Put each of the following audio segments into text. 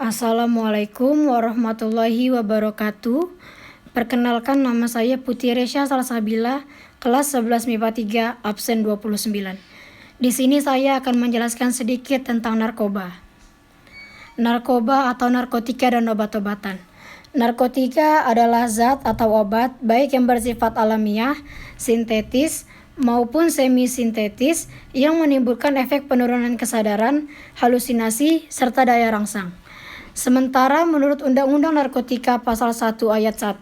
Assalamualaikum warahmatullahi wabarakatuh. Perkenalkan, nama saya Putri Resya Salsabila, kelas 11 MIPA 3, absen 29. Di sini saya akan menjelaskan sedikit tentang narkoba. Narkoba atau narkotika dan obat-obatan. Narkotika adalah zat atau obat baik yang bersifat alamiah, sintetis, maupun semi-sintetis yang menimbulkan efek penurunan kesadaran, halusinasi, serta daya rangsang. Sementara menurut Undang-Undang Narkotika Pasal 1 Ayat 1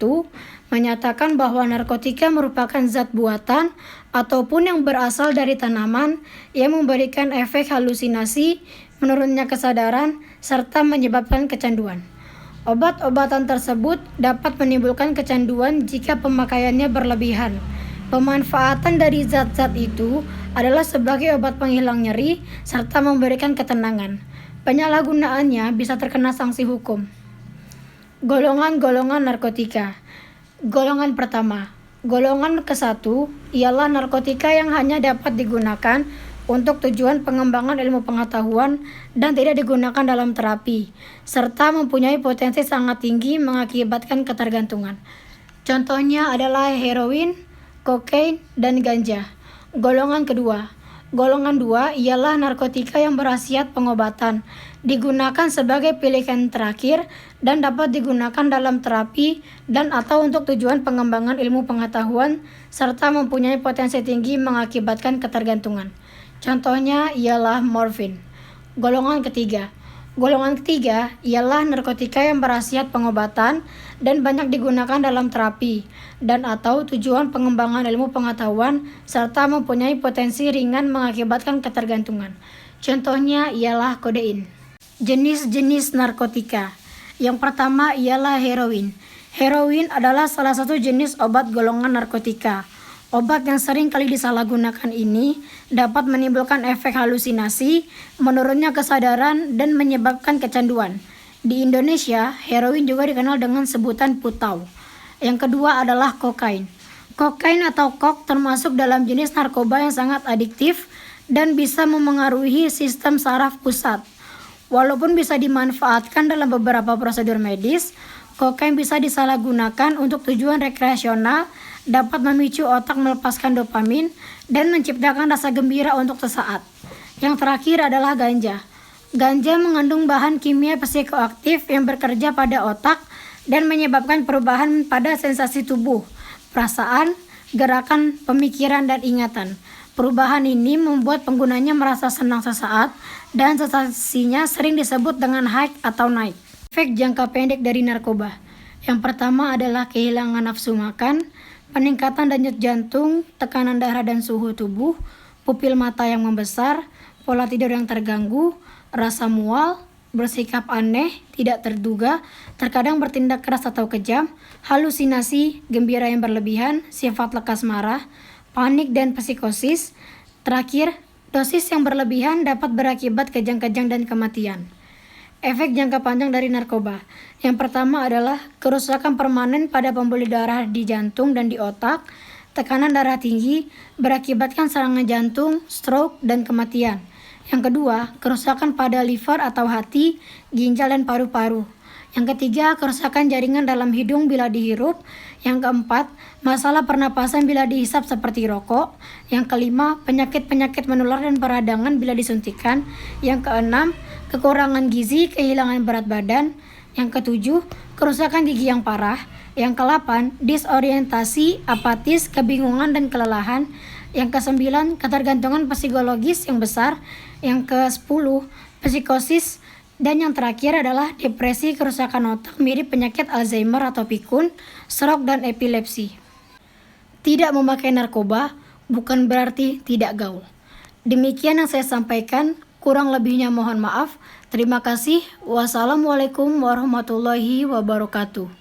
menyatakan bahwa narkotika merupakan zat buatan ataupun yang berasal dari tanaman yang memberikan efek halusinasi, menurunnya kesadaran, serta menyebabkan kecanduan. Obat-obatan tersebut dapat menimbulkan kecanduan jika pemakaiannya berlebihan. Pemanfaatan dari zat-zat itu adalah sebagai obat penghilang nyeri serta memberikan ketenangan. Penyalahgunaannya bisa terkena sanksi hukum. Golongan-golongan narkotika. Golongan pertama, golongan ke-1 ialah narkotika yang hanya dapat digunakan untuk tujuan pengembangan ilmu pengetahuan dan tidak digunakan dalam terapi, serta mempunyai potensi sangat tinggi mengakibatkan ketergantungan. Contohnya adalah heroin, kokain, dan ganja. Golongan kedua. Golongan 2 ialah narkotika yang berkhasiat pengobatan, digunakan sebagai pilihan terakhir dan dapat digunakan dalam terapi dan atau untuk tujuan pengembangan ilmu pengetahuan serta mempunyai potensi tinggi mengakibatkan ketergantungan. Contohnya ialah morfin. Golongan ketiga. Golongan ketiga ialah narkotika yang berkhasiat pengobatan dan banyak digunakan dalam terapi dan atau tujuan pengembangan ilmu pengetahuan serta mempunyai potensi ringan mengakibatkan ketergantungan. Contohnya ialah kodein. Jenis-jenis narkotika. Yang pertama ialah heroin. Heroin adalah salah satu jenis obat golongan narkotika. Obat yang sering kali disalahgunakan ini dapat menimbulkan efek halusinasi, menurunnya kesadaran, dan menyebabkan kecanduan. Di Indonesia, heroin juga dikenal dengan sebutan putau. Yang kedua adalah kokain. Kokain atau kok termasuk dalam jenis narkoba yang sangat adiktif dan bisa memengaruhi sistem saraf pusat. Walaupun bisa dimanfaatkan dalam beberapa prosedur medis, kokain bisa disalahgunakan untuk tujuan rekreasional, dapat memicu otak melepaskan dopamin dan menciptakan rasa gembira untuk sesaat. Yang terakhir adalah ganja. Ganja mengandung bahan kimia psikoaktif yang bekerja pada otak dan menyebabkan perubahan pada sensasi tubuh, perasaan, gerakan, pemikiran, dan ingatan. Perubahan ini membuat penggunanya merasa senang sesaat dan sensasinya sering disebut dengan high atau naik. Efek jangka pendek dari narkoba. Yang pertama adalah kehilangan nafsu makan, peningkatan denyut jantung, tekanan darah dan suhu tubuh, pupil mata yang membesar, pola tidur yang terganggu, rasa mual, bersikap aneh, tidak terduga, terkadang bertindak keras atau kejam, halusinasi, gembira yang berlebihan, sifat lekas marah, panik dan psikosis. Terakhir, dosis yang berlebihan dapat berakibat kejang-kejang dan kematian. Efek jangka panjang dari narkoba. Yang pertama adalah kerusakan permanen pada pembuluh darah di jantung dan di otak, tekanan darah tinggi, berakibatkan serangan jantung, stroke, dan kematian. Yang kedua, kerusakan pada liver atau hati, ginjal, dan paru-paru. Yang ketiga, kerusakan jaringan dalam hidung bila dihirup. Yang keempat, masalah pernapasan bila dihisap seperti rokok. Yang kelima, penyakit-penyakit menular dan peradangan bila disuntikan. Yang keenam, kekurangan gizi, kehilangan berat badan. Yang ketujuh, kerusakan gigi yang parah. Yang ke-8, disorientasi, apatis, kebingungan, dan kelelahan. Yang ke-9, ketergantungan psikologis yang besar. Yang ke-10, psikosis. Dan yang terakhir adalah depresi, kerusakan otak mirip penyakit Alzheimer atau pikun, stroke, dan epilepsi. Tidak memakai narkoba bukan berarti tidak gaul. Demikian yang saya sampaikan, kurang lebihnya mohon maaf. Terima kasih. Wassalamualaikum warahmatullahi wabarakatuh.